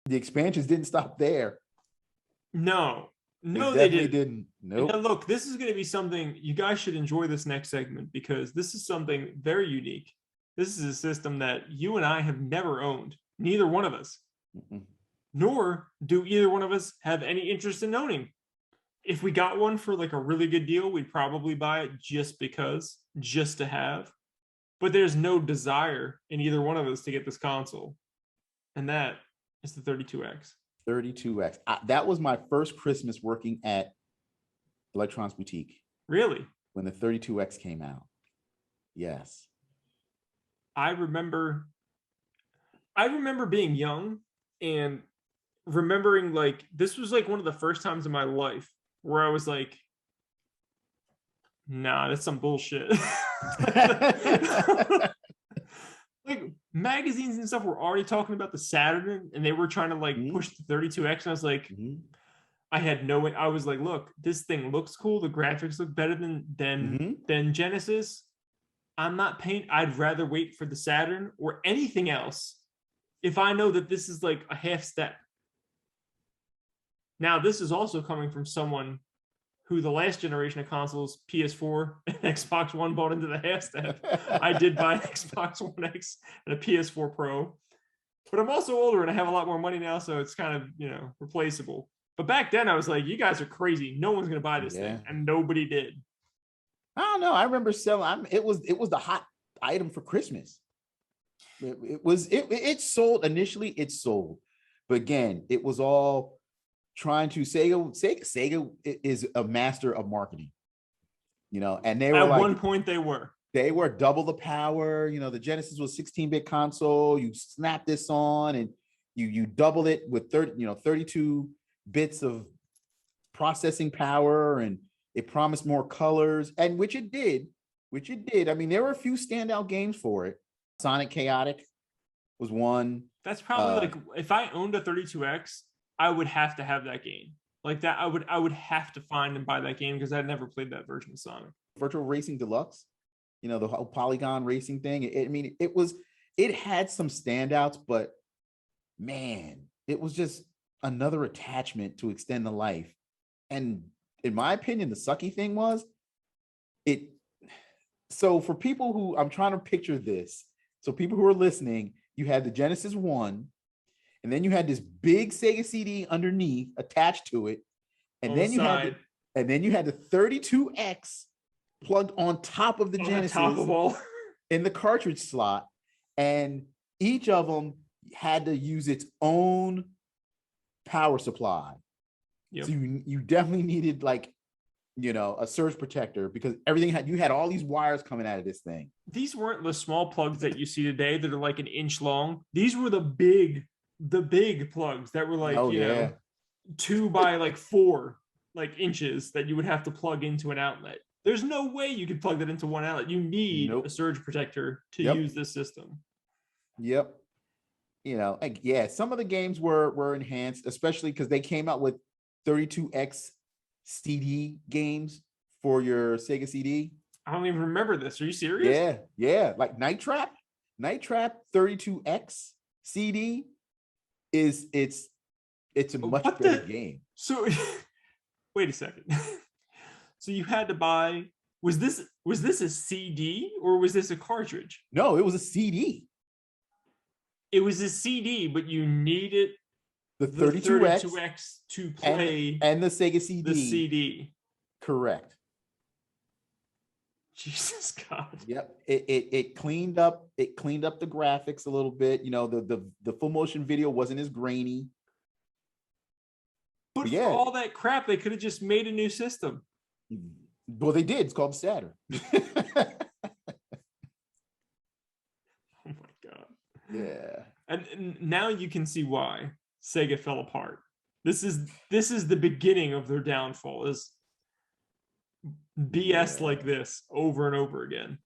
The expansions didn't stop there. No, They no, they definitely didn't. didn't. And now Nope. look, this is going to be something you guys should enjoy this next segment because this is something very unique. This is a system that you and I have never owned, neither one of us, Mm-mm. nor do either one of us have any interest in owning. If we got one for like a really good deal, we'd probably buy it just because, just to have. But there's no desire in either one of us to get this console. And that is the 32X. 32X. That was my first Christmas working at Electronics Boutique Really? when the 32X came out. Yes. I remember being young and remembering like this was like one of the first times in my life where I was like, nah, that's some bullshit. Like magazines and stuff were already talking about the Saturn and they were trying to like push the 32X. And I was like, I was like, look, this thing looks cool. The graphics look better than Genesis. I'm not paying. I'd rather wait for the Saturn or anything else if I know that this is like a half step. Now, this is also coming from someone who the last generation of consoles, PS4 and Xbox One, bought into the half step. I did buy an Xbox One X and a PS4 Pro, but I'm also older and I have a lot more money now, so it's kind of, replaceable. But back then I was like, you guys are crazy. No one's going to buy this thing. And nobody did. I don't know. I remember selling. It was the hot item for Christmas. It sold initially. It sold, but again, it was all trying to Sega is a master of marketing, and they were at one point they were double the power. The Genesis was 16-bit console. You snap this on and you double it with 32 bits of processing power, and it promised more colors, and which it did. I mean, there were a few standout games for it. Sonic Chaotic was one. That's probably like if I owned a 32X, I would have to have that game. Like that, I would have to find and buy that game because I'd never played that version of Sonic. Virtual Racing Deluxe, the whole polygon racing thing. It had some standouts, but man, it was just another attachment to extend the life. And in my opinion, the sucky thing was it. So for people who, I'm trying to picture this. So people who are listening, you had the Genesis 1, and then you had this big Sega CD underneath attached to it. And then you had the 32X plugged on top of the Genesis in the cartridge slot. And each of them had to use its own power supply. Yep. So you definitely needed like, a surge protector because you had all these wires coming out of this thing. These weren't the small plugs that you see today that are like an inch long. These were the big plugs that were like, 2 by like 4 like inches that you would have to plug into an outlet. There's no way you could plug that into one outlet. You need a surge protector to use this system. Yep. Some of the games were enhanced, especially because they came out with 32X CD games for your Sega CD. I don't even remember this. Are you serious? Yeah. Like Night Trap 32X CD it's a much better game. So wait a second. So you had to buy, was this a CD or was this a cartridge? No, it was a CD. It was a CD, but you needed the 32X to play and the Sega CD. The CD. Correct. Jesus God. Yep. It cleaned up the graphics a little bit. The full motion video wasn't as grainy. But for all that crap, they could have just made a new system. Well, they did. It's called Saturn. Oh my God. Yeah. And now you can see why Sega fell apart. This is the beginning of their downfall, is BS like this over and over again.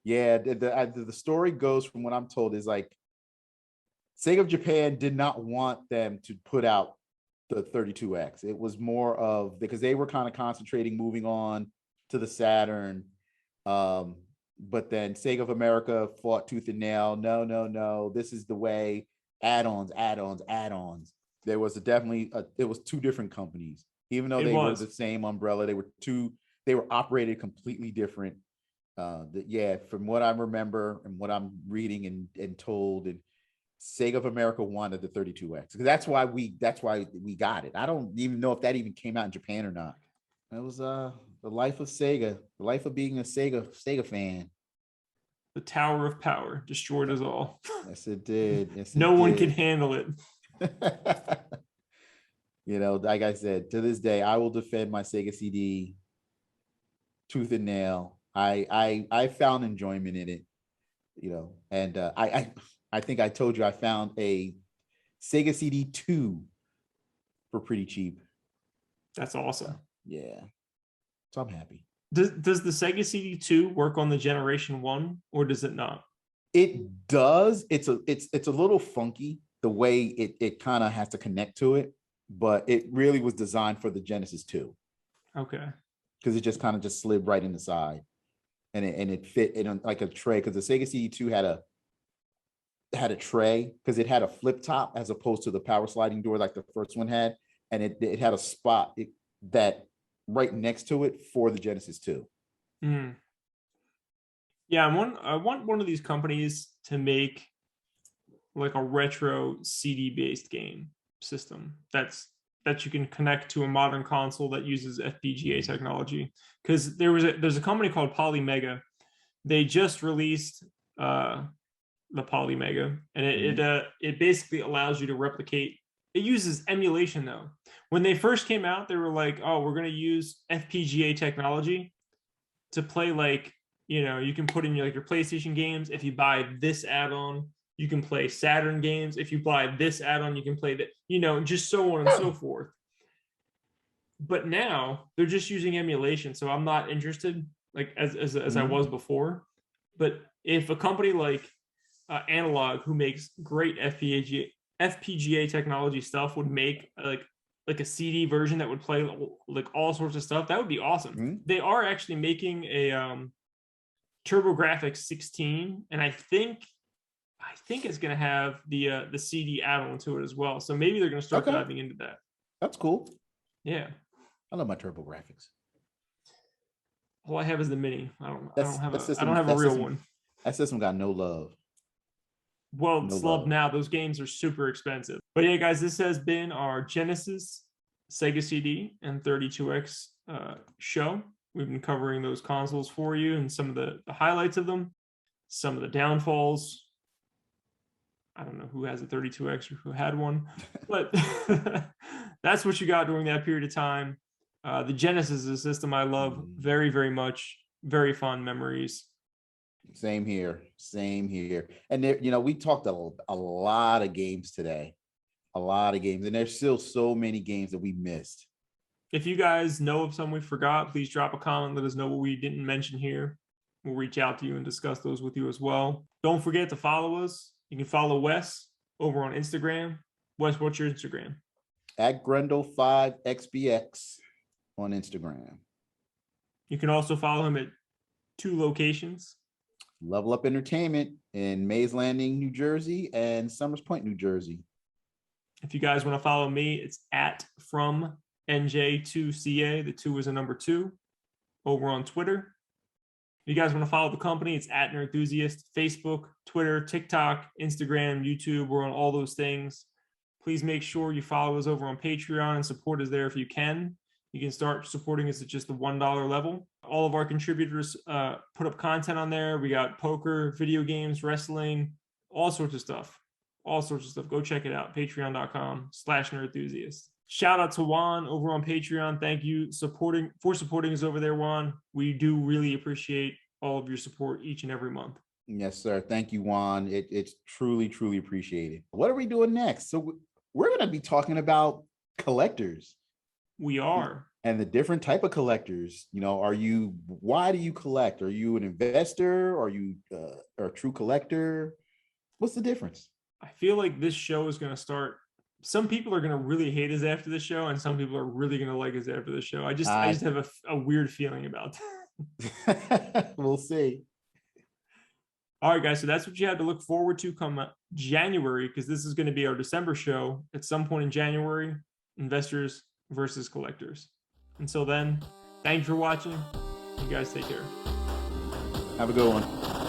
Yeah, the story goes from what I'm told is like Sega of Japan did not want them to put out the 32X. It was more of because they were kind of concentrating moving on to the Saturn. But then Sega of America fought tooth and nail. No, this is the way. add-ons. There was it was two different companies, even though they were the same umbrella. They were operated completely different. From what I remember and what I'm reading and told, and Sega of America wanted the 32X. That's why we got it. I don't even know if that even came out in Japan or not. It was the life of Sega, the life of being a Sega fan. The Tower of Power destroyed us all. Yes, it did. Yes, no one can handle it. Like I said, to this day, I will defend my Sega CD tooth and nail. I found enjoyment in it, and I think I told you I found a Sega CD 2 for pretty cheap. That's awesome. Yeah. So I'm happy. Does the Sega CD 2 work on the Generation 1 or does it not? It does. It's a little funky the way it kind of has to connect to it, but it really was designed for the Genesis 2. Okay. Because it just kind of just slid right in the side, and it fit in like a tray. Because the Sega CD 2 had a tray because it had a flip top as opposed to the power sliding door like the first one had, and it had a spot that right next to it for the Genesis 2. Mm. Yeah, I want one of these companies to make like a retro CD based game system that you can connect to a modern console that uses FPGA technology. Because there's a company called Polymega. They just released the Polymega, and it basically allows you to replicate. It uses emulation though. When they first came out, they were like, "Oh, we're going to use FPGA technology to play like you can put in your PlayStation games. If you buy this add-on, you can play Saturn games. If you buy this add-on, you can play that. Just so on and so forth." But now they're just using emulation, so I'm not interested like as I was before. But if a company like Analog, who makes great FPGA technology stuff, would make like a CD version that would play like all sorts of stuff, that would be awesome. Mm-hmm. They are actually making a TurboGrafx 16, and I think it's going to have the CD add-on to it as well. So maybe they're going to start diving into that. That's cool. Yeah, I love my TurboGrafx. All I have is the mini. I don't have a real one. That system got no love. Well, it's loved now. Those games are super expensive. But yeah, guys, this has been our Genesis, Sega CD, and 32X show. We've been covering those consoles for you and some of the highlights of them, some of the downfalls. I don't know who has a 32X or who had one, but that's what you got during that period of time. The Genesis is a system I love very, very much. Very fond memories. Same here. And there, we talked a lot of games today, and there's still so many games that we missed. If you guys know of some we forgot, please drop a comment. Let us know what we didn't mention here. We'll reach out to you and discuss those with you as well. Don't forget to follow us. You can follow Wes over on Instagram. Wes, what's your Instagram? At Grendel5XBX on Instagram. You can also follow him at 2 locations. Level Up Entertainment in Mays Landing, New Jersey, and Summers Point, New Jersey. If you guys want to follow me, it's at from NJ2CA. The 2 is a number 2 over on Twitter. If you guys want to follow the company, it's at Nerdthusiast, Facebook, Twitter, TikTok, Instagram, YouTube. We're on all those things. Please make sure you follow us over on Patreon and support us there if you can. You can start supporting us at just the $1 level. All of our contributors put up content on there. We got poker, video games, wrestling, all sorts of stuff. Go check it out. Patreon.com/Nerdthusiast. Shout out to Juan over on Patreon. Thank you for supporting us over there, Juan. We do really appreciate all of your support each and every month. Yes, sir. Thank you, Juan. It's truly, truly appreciated. What are we doing next? So we're going to be talking about collectors. We are. And the different type of collectors. Why do you collect? Are you an investor? Are you a true collector? What's the difference? I feel like this show is going to start. Some people are going to really hate us after the show, and some people are really going to like us after the show. I just have a weird feeling about that. We'll see. All right, guys. So that's what you have to look forward to come January, because this is going to be our December show at some point in January. Investors versus collectors. Until then, thank you for watching. You guys take care. Have a good one.